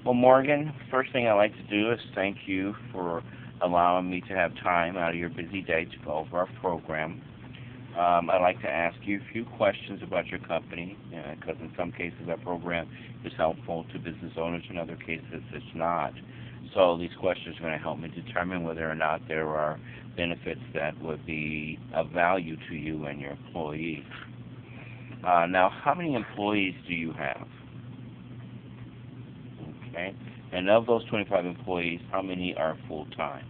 Well, Morgan, first thing I'd like to do is thank you for allowing me to have time out of your busy day to go over our program. I'd like to ask you a few questions about your company, because in some cases our program is helpful to business owners, in other cases it's not. So these questions are going to help me determine whether or not there are benefits that would be of value to you and your employees. Now, how many employees do you have? Okay. And of those 25 employees, how many are full-time?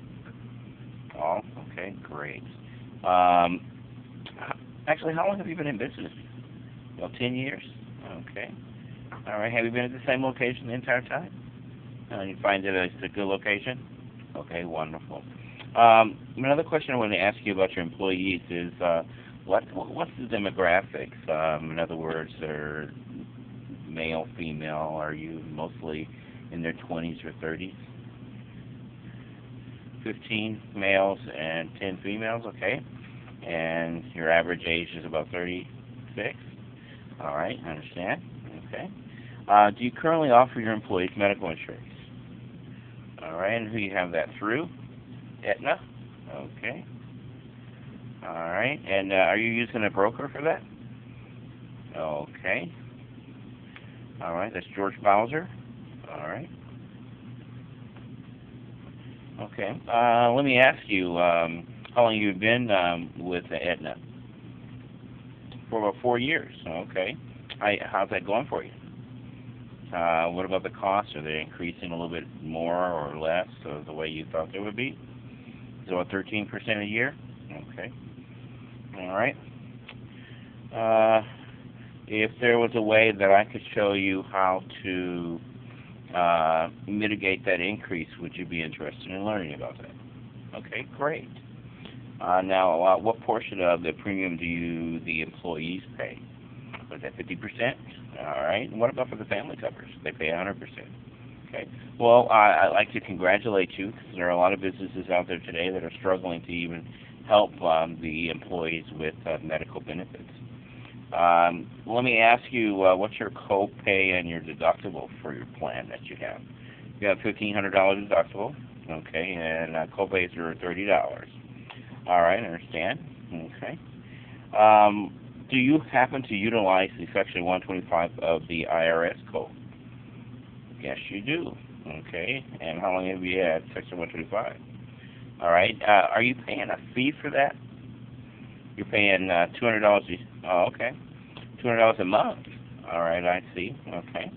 All? Okay, great. Um, Actually, how long have you been in business? About 10 years? Okay. All right. Have you been at the same location the entire time? You find that it's a good location? Okay, wonderful. Another question I wanted to ask you about your employees is what's the demographics? In other words, are male, female? Are you mostly in their 20s or 30s? 15 males and 10 females, okay. And your average age is about 36? All right, I understand. Okay. Do you currently offer your employees medical insurance? All right, and who you have that through? Aetna? Okay. All right, and are you using a broker for that? Okay. All right, that's George Bowser. All right. Okay. Let me ask you, how long you've been with Aetna? For about 4 years. Okay. How's that going for you? What about the costs? Are they increasing a little bit more or less of the way you thought they would be? Is it about 13% a year? Okay. All right. If there was a way that I could show you how to mitigate that increase, would you be interested in learning about that? Okay, great. Now, what portion of the premium do the employees pay? Was that 50%? All right. And what about for the family covers? They pay 100%. Okay. Well, I'd like to congratulate you, because there are a lot of businesses out there today that are struggling to even help the employees with medical benefits. Let me ask you, what's your co-pay and your deductible for your plan that you have? You have $1,500 deductible, okay, and co-pays are $30. All right, I understand. Okay. Do you happen to utilize the Section 125 of the IRS code? Yes, you do. Okay. And how long have you had Section 125? All right. Are you paying a fee for that? You're paying $200. Oh, okay. $200 a month. All right, I see. Okay.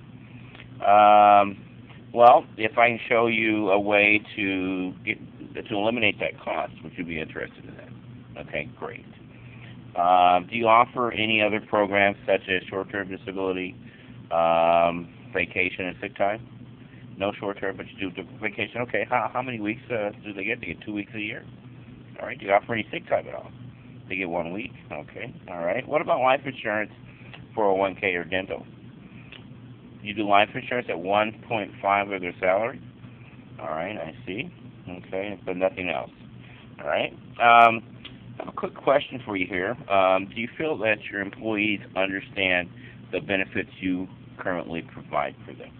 Well, if I can show you a way to eliminate that cost, would you be interested in that? Okay, great. Do you offer any other programs such as short-term disability, vacation and sick time? No short-term, but you do vacation. Okay, how many weeks do they get? They get 2 weeks a year. All right. Do you offer any sick time at all? They get 1 week. Okay. All right. What about life insurance, 401k, or dental? You do life insurance at 1.5 of their salary? All right, I see. Okay, but nothing else. All right. I have a quick question for you here. Do you feel that your employees understand the benefits you currently provide for them?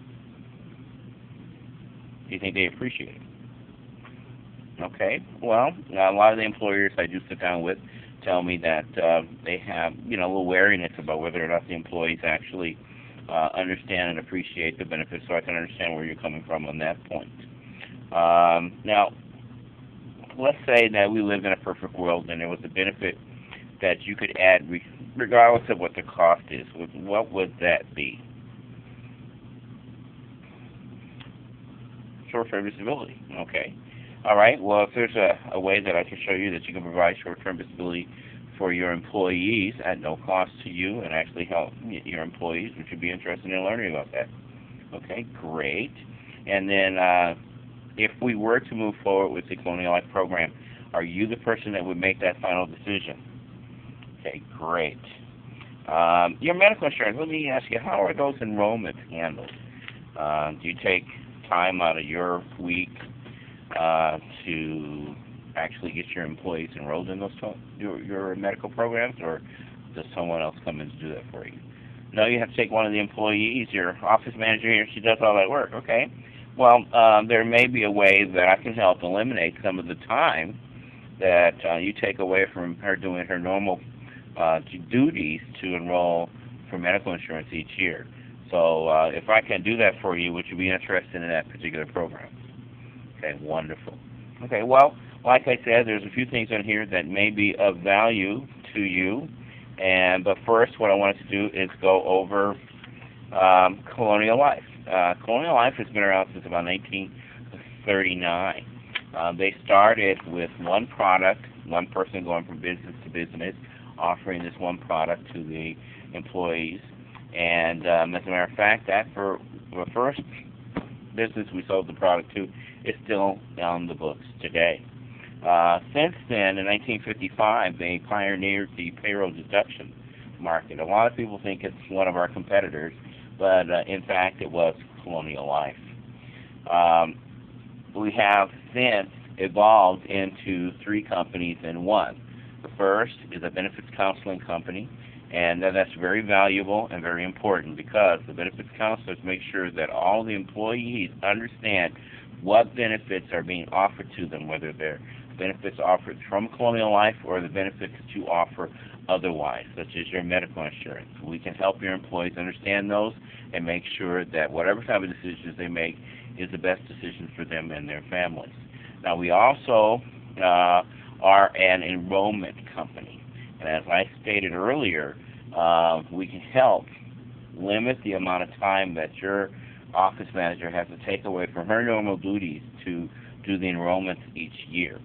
Do you think they appreciate it? Okay. Well, a lot of the employers I do sit down with tell me that they have, a little wariness about whether or not the employees actually understand and appreciate the benefits, so I can understand where you're coming from on that point. Now, let's say that we lived in a perfect world and there was a benefit that you could add regardless of what the cost is. What would that be? Short-term disability. Okay. All right. Well, if there's a way that I can show you that you can provide short-term disability for your employees at no cost to you and actually help your employees, would you be interested in learning about that? Okay, great. And then if we were to move forward with the Colonial Life program, are you the person that would make that final decision? Okay, great. Your medical insurance, let me ask you, how are those enrollments handled? Do you take time out of your week to actually get your employees enrolled in those your medical programs, or does someone else come in to do that for you? No, you have to take one of the employees, your office manager here, she does all that work. Okay. Well, there may be a way that I can help eliminate some of the time that you take away from her doing her normal duties to enroll for medical insurance each year. So if I can do that for you, would you be interested in that particular program? Okay, wonderful. Okay, well, like I said, there's a few things on here that may be of value to you. But first, what I wanted to do is go over Colonial Life. Colonial Life has been around since about 1939. They started with one product, one person going from business to business, offering this one product to the employees. And as a matter of fact, that for the first business we sold the product to is still on the books today. Since then, in 1955, they pioneered the payroll deduction market. A lot of people think it's one of our competitors, but in fact it was Colonial Life. We have since evolved into three companies in one. The first is a benefits counseling company, and that's very valuable and very important because the benefits counselors make sure that all the employees understand what benefits are being offered to them, whether they're benefits offered from Colonial Life or the benefits that you offer otherwise, such as your medical insurance. We can help your employees understand those and make sure that whatever type of decisions they make is the best decision for them and their families. Now, we also are an enrollment company. And as I stated earlier, we can help limit the amount of time that your office manager has to take away from her normal duties to do the enrollments each year.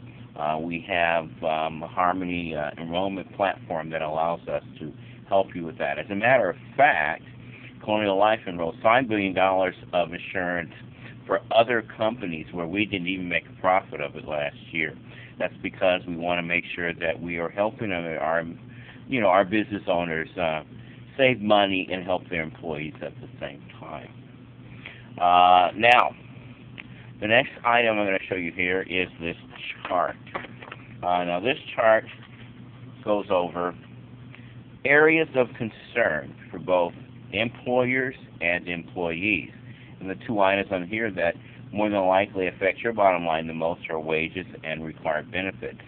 We have a Harmony enrollment platform that allows us to help you with that. As a matter of fact, Colonial Life enrolled $5 billion of insurance for other companies where we didn't even make a profit of it last year. That's because we want to make sure that we are helping our business owners save money and help their employees at the same time. Now, the next item I'm going to show you here is this chart. Now, this chart goes over areas of concern for both employers and employees. And the two items on here that more than likely affect your bottom line the most are wages and required benefits.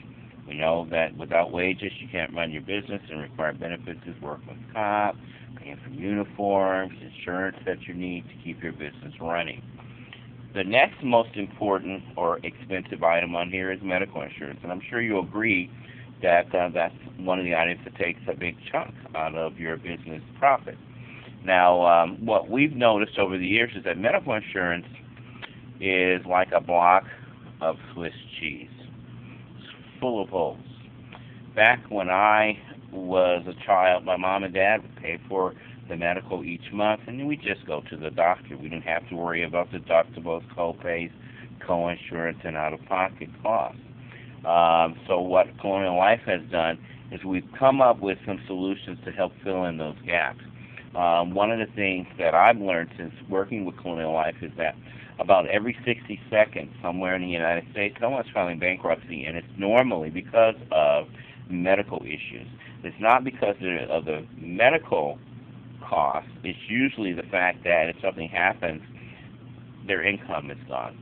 We know that without wages you can't run your business, and required benefits is workman's comp, paying for uniforms, insurance that you need to keep your business running. The next most important or expensive item on here is medical insurance, and I'm sure you'll agree that that's one of the items that takes a big chunk out of your business profit. Now, what we've noticed over the years is that medical insurance is like a block of Swiss cheese. It's full of holes. Back when I was a child, my mom and dad would pay for the medical each month, and then we just go to the doctor. We didn't have to worry about deductibles, co-pays, co-insurance, and out-of-pocket costs. So what Colonial Life has done is we've come up with some solutions to help fill in those gaps. One of the things that I've learned since working with Colonial Life is that about every 60 seconds somewhere in the United States, someone's filing bankruptcy, and it's normally because of medical issues. It's not because of the medical cost. It's usually the fact that if something happens, their income is gone.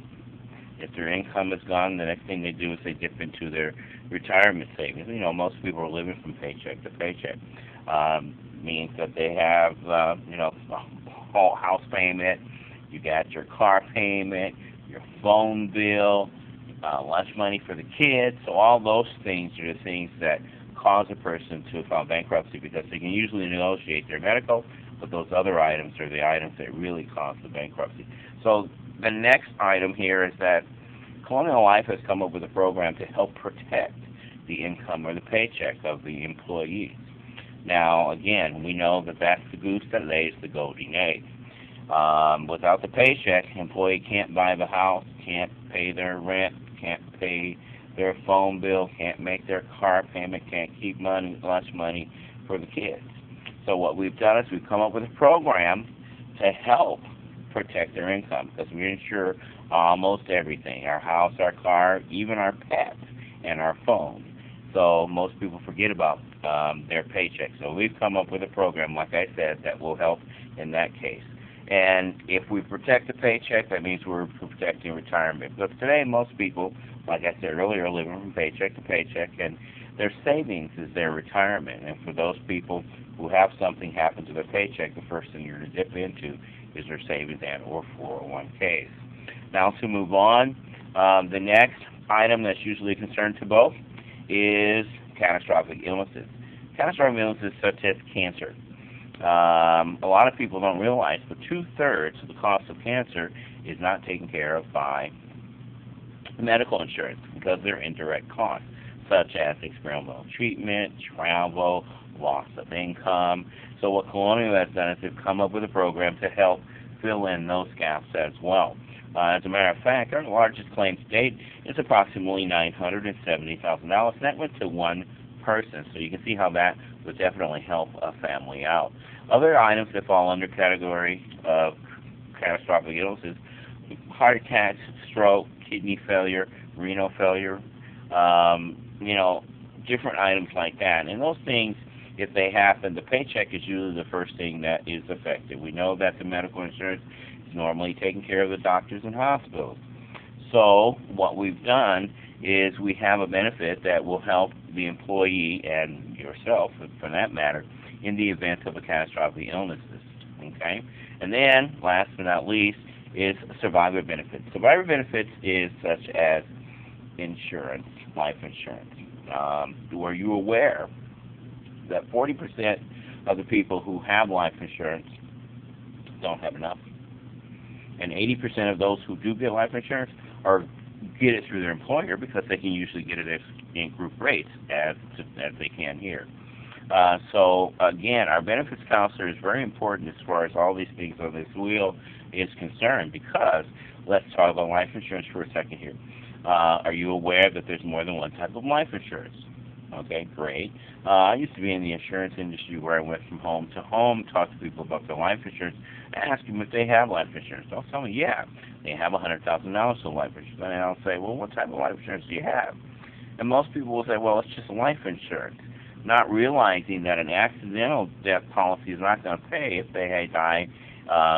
If their income is gone, the next thing they do is they dip into their retirement savings. You know, most people are living from paycheck to paycheck. Means that they have, a whole house payment, you got your car payment, your phone bill, lunch money for the kids. So all those things are the things that cause a person to file bankruptcy, because they can usually negotiate their medical, but those other items are the items that really cause the bankruptcy. So the next item here is that Colonial Life has come up with a program to help protect the income or the paycheck of the employees. Now, again, we know that that's the goose that lays the golden egg. Without the paycheck, employee can't buy the house, can't pay their rent, can't pay their phone bill, can't make their car payment, can't keep lunch money for the kids. So what we've done is we've come up with a program to help protect their income, because we insure almost everything: our house, our car, even our pets, and our phone. So most people forget about their paycheck. So we've come up with a program, like I said, that will help in that case. And if we protect the paycheck, that means we're protecting retirement. Because today, most people, like I said earlier, are living from paycheck to paycheck, and their savings is their retirement. And for those people who have something happen to their paycheck, the first thing you're going to dip into is their savings and or 401ks. Now to move on, the next item that's usually a concern to both is catastrophic illnesses. Catastrophic illnesses such as cancer. A lot of people don't realize, but 2/3 of the cost of cancer is not taken care of by medical insurance because they're indirect costs, such as experimental treatment, travel, loss of income. So what Colonial has done is they've come up with a program to help fill in those gaps as well. As a matter of fact, our largest claim to date is approximately $970,000, and that went to one person. So you can see how that would definitely help a family out. Other items that fall under category of catastrophic illnesses: heart attacks, stroke, kidney failure, renal failure, different items like that. And those things, if they happen, the paycheck is usually the first thing that is affected. We know that the medical insurance is normally taking care of the doctors and hospitals. So what we've done is we have a benefit that will help the employee and yourself, for that matter, in the event of a catastrophic illnesses. Okay? And then, last but not least, is survivor benefits. Survivor benefits is such as insurance, life insurance. Were you aware that 40% of the people who have life insurance don't have enough? And 80% of those who do get life insurance get it through their employer because they can usually get it in group rates as they can here. So again, our benefits counselor is very important as far as all these things on this wheel is concerned, because let's talk about life insurance for a second here. Are you aware that there's more than one type of life insurance? Okay, great. I used to be in the insurance industry where I went from home to home, talked to people about their life insurance, and ask them if they have life insurance. They'll tell me, yeah, they have $100,000 of life insurance. And I'll say, well, what type of life insurance do you have? And most people will say, well, it's just life insurance, not realizing that an accidental death policy is not going to pay if they die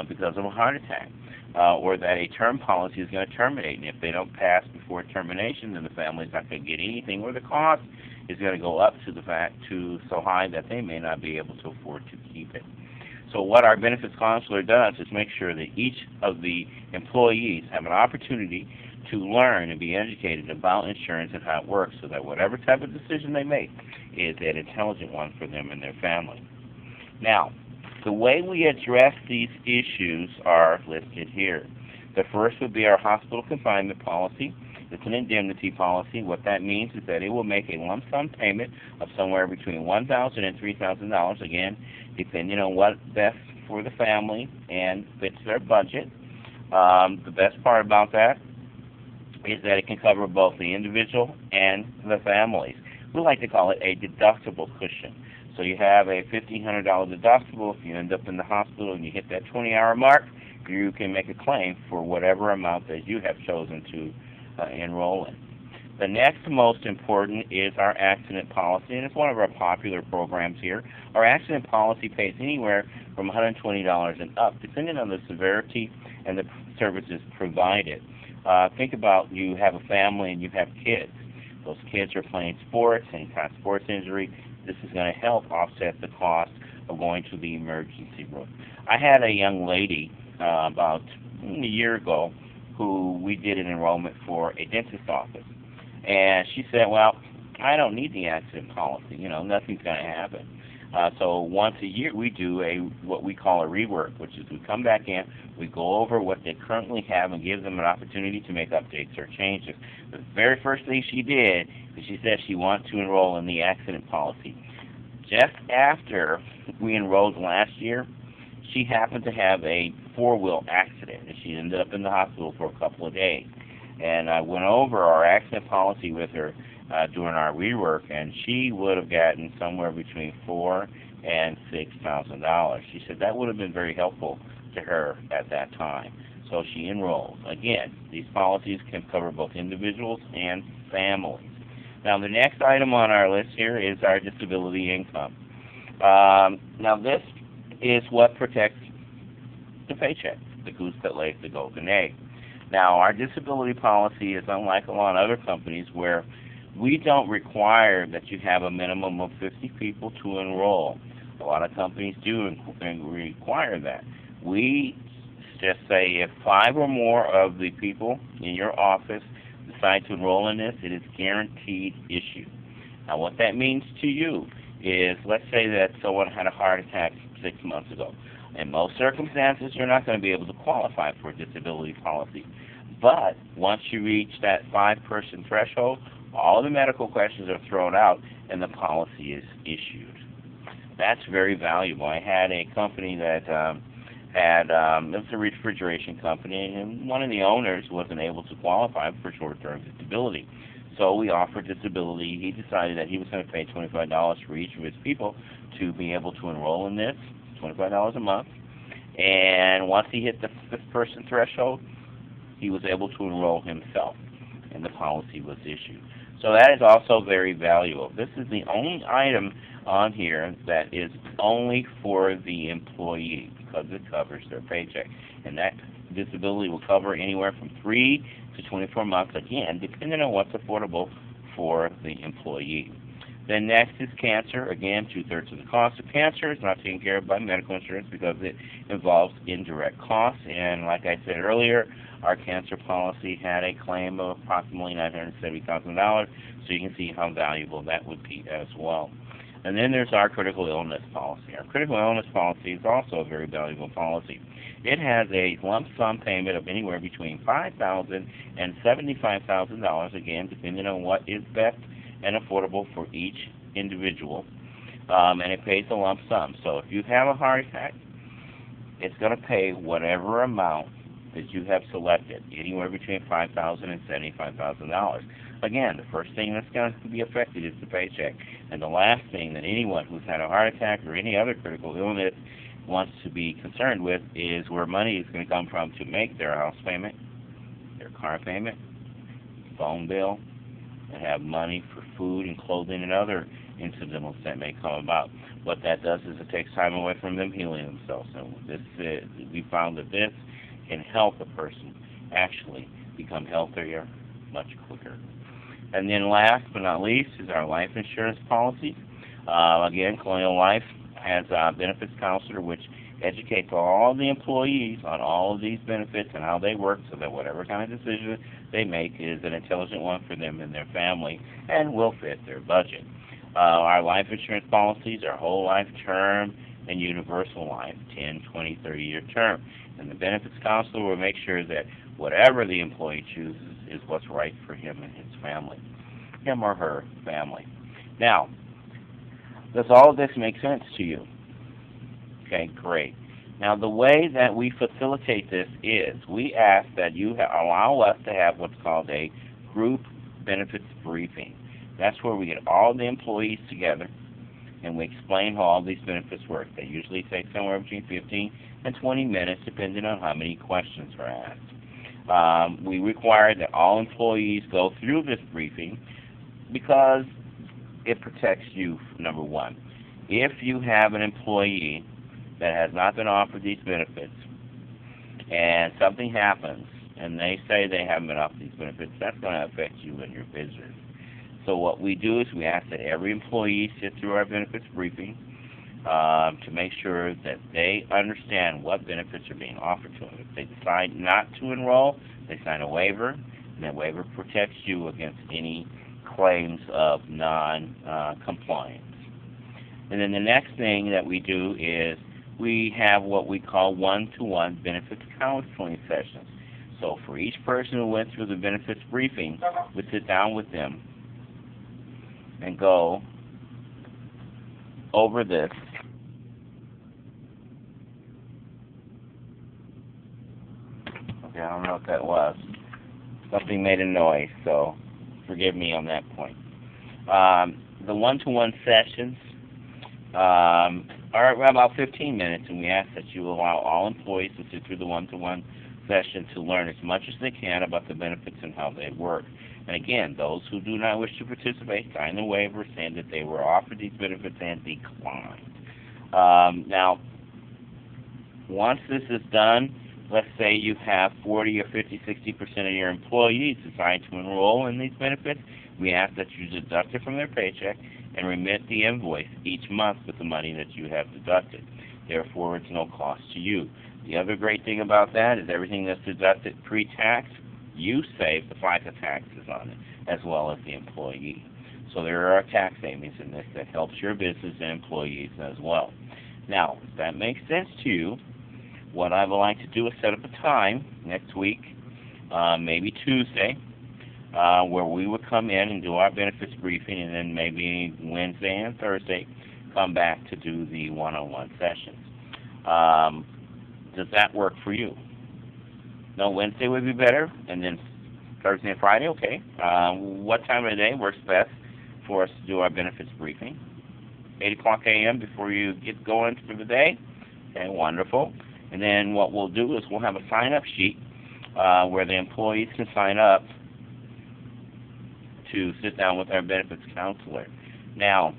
because of a heart attack, or that a term policy is going to terminate. And if they don't pass before termination, then the family's not going to get anything, or the cost is going to go up to so high that they may not be able to afford to keep it. So what our benefits counselor does is make sure that each of the employees have an opportunity to learn and be educated about insurance and how it works, so that whatever type of decision they make is an intelligent one for them and their family. Now, the way we address these issues are listed here. The first would be our hospital confinement policy. It's an indemnity policy. What that means is that it will make a lump sum payment of somewhere between $1,000 and $3,000, again, depending on what's best for the family and fits their budget. The best part about that is that it can cover both the individual and the families. We like to call it a deductible cushion. So you have a $1,500 deductible. If you end up in the hospital and you hit that 20-hour mark, you can make a claim for whatever amount that you have chosen to enroll in. The next most important is our accident policy, and it's one of our popular programs here. Our accident policy pays anywhere from $120 and up, depending on the severity and the services provided. Think about, you have a family and you have kids. Those kids are playing sports, any kind of sports injury. This is going to help offset the cost of going to the emergency room. I had a young lady about a year ago who we did an enrollment for a dentist office. And she said, well, I don't need the accident policy. Nothing's going to happen. So once a year we do what we call a rework, which is we come back in, we go over what they currently have and give them an opportunity to make updates or changes. The very first thing she did is she said she wanted to enroll in the accident policy. Just after we enrolled last year, she happened to have a four-wheel accident, and she ended up in the hospital for a couple of days. And I went over our accident policy with her during our rework, and she would have gotten somewhere between $4,000 and $6,000. She said that would have been very helpful to her at that time. So she enrolled. Again, these policies can cover both individuals and families. Now, the next item on our list here is our disability income. Now, this is what protects the paycheck, the goose that lays the golden egg. Now, our disability policy is unlike a lot of other companies where we don't require that you have a minimum of 50 people to enroll. A lot of companies do require that. We just say if 5 or more of the people in your office decide to enroll in this, it is guaranteed issue. Now, what that means to you is, let's say that someone had a heart attack 6 months ago. In most circumstances, you're not going to be able to qualify for a disability policy. But once you reach that 5-person threshold, all the medical questions are thrown out and the policy is issued. That's very valuable. I had a company that it was a refrigeration company, and one of the owners wasn't able to qualify for short-term disability. So we offered disability. He decided that he was going to pay $25 for each of his people to be able to enroll in this, $25 a month. And once he hit the 5th-person threshold, he was able to enroll himself, and the policy was issued. So that is also very valuable. This is the only item on here that is only for the employee because it covers their paycheck. And that disability will cover anywhere from 3 to 24 months, again, depending on what's affordable for the employee. Then next is cancer. Again, 2/3 of the cost of cancer is not taken care of by medical insurance because it involves indirect costs. And like I said earlier, our cancer policy had a claim of approximately $970,000, so you can see how valuable that would be as well. And then there's our critical illness policy. Our critical illness policy is also a very valuable policy. It has a lump sum payment of anywhere between $5,000 and $75,000, again, depending on what is best and affordable for each individual, and it pays a lump sum. So if you have a heart attack, it's going to pay whatever amount that you have selected, anywhere between $5,000 and $75,000. Again, the first thing that's going to be affected is the paycheck, and the last thing that anyone who's had a heart attack or any other critical illness wants to be concerned with is where money is going to come from to make their house payment, their car payment, phone bill, and have money for food and clothing and other incidentals that may come about. What that does is it takes time away from them healing themselves. And we found that this can help a person actually become healthier much quicker. And then last but not least is our life insurance policy. Again, Colonial Life has a benefits counselor which educates all the employees on all of these benefits and how they work so that whatever kind of decision they make is an intelligent one for them and their family and will fit their budget. Our life insurance policies are whole life, term, and universal life, 10, 20, 30-year term. And the benefits counselor will make sure that whatever the employee chooses is what's right for him and his family, him or her family. Now, does all of this make sense to you? Okay, great. Now, the way that we facilitate this is we ask that you allow us to have what's called a group benefits briefing. That's where we get all the employees together and we explain how all these benefits work. They usually take somewhere between 15 and 20 minutes, depending on how many questions are asked. We require that all employees go through this briefing because it protects you, number one. If you have an employee that has not been offered these benefits and something happens and they say they haven't been offered these benefits, that's going to affect you and your business. So what we do is we ask that every employee sit through our benefits briefing to make sure that they understand what benefits are being offered to them. If they decide not to enroll, they sign a waiver, and that waiver protects you against any claims of non-compliance. And then the next thing that we do is we have what we call one-to-one benefits counseling sessions. So for each person who went through the benefits briefing, we sit down with them and go over this. Okay, I don't know what that was. Something made a noise, so forgive me on that point. The one-to-one sessions are about 15 minutes, and we ask that you allow all employees to sit through the one-to-one session to learn as much as they can about the benefits and how they work. And again, those who do not wish to participate sign the waiver saying that they were offered these benefits and declined. Now, Once this is done, let's say you have 40 or 50, 60% of your employees decide to enroll in these benefits, we ask that you deduct it from their paycheck and remit the invoice each month with the money that you have deducted. Therefore, it's no cost to you. The other great thing about that is everything that's deducted pre-tax, you save the FICA taxes on it, as well as the employee. So there are tax savings in this that helps your business and employees as well. Now, if that makes sense to you, what I would like to do is set up a time next week, maybe Tuesday, where we would come in and do our benefits briefing, and then maybe Wednesday and Thursday come back to do the one-on-one sessions. Does that work for you? No, Wednesday would be better, and then Thursday and Friday, okay. What time of the day works best for us to do our benefits briefing? 8 o'clock a.m. before you get going for the day? Okay, wonderful. And then what we'll do is we'll have a sign-up sheet where the employees can sign up to sit down with our benefits counselor. Now,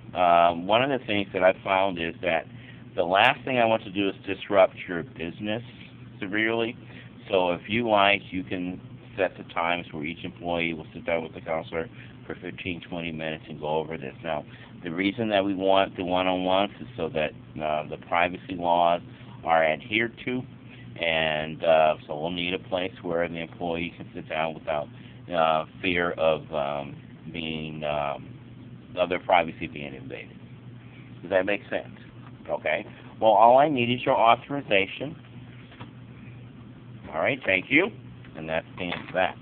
one of the things that I've found is that the last thing I want to do is disrupt your business severely. So if you like, you can set the times where each employee will sit down with the counselor for 15, 20 minutes and go over this. Now, the reason that we want the one-on-ones is so that the privacy laws are adhered to, and so we'll need a place where the employee can sit down without fear of other privacy being invaded. Does that make sense? Okay. Well, all I need is your authorization. All right, thank you. And that's the end of that.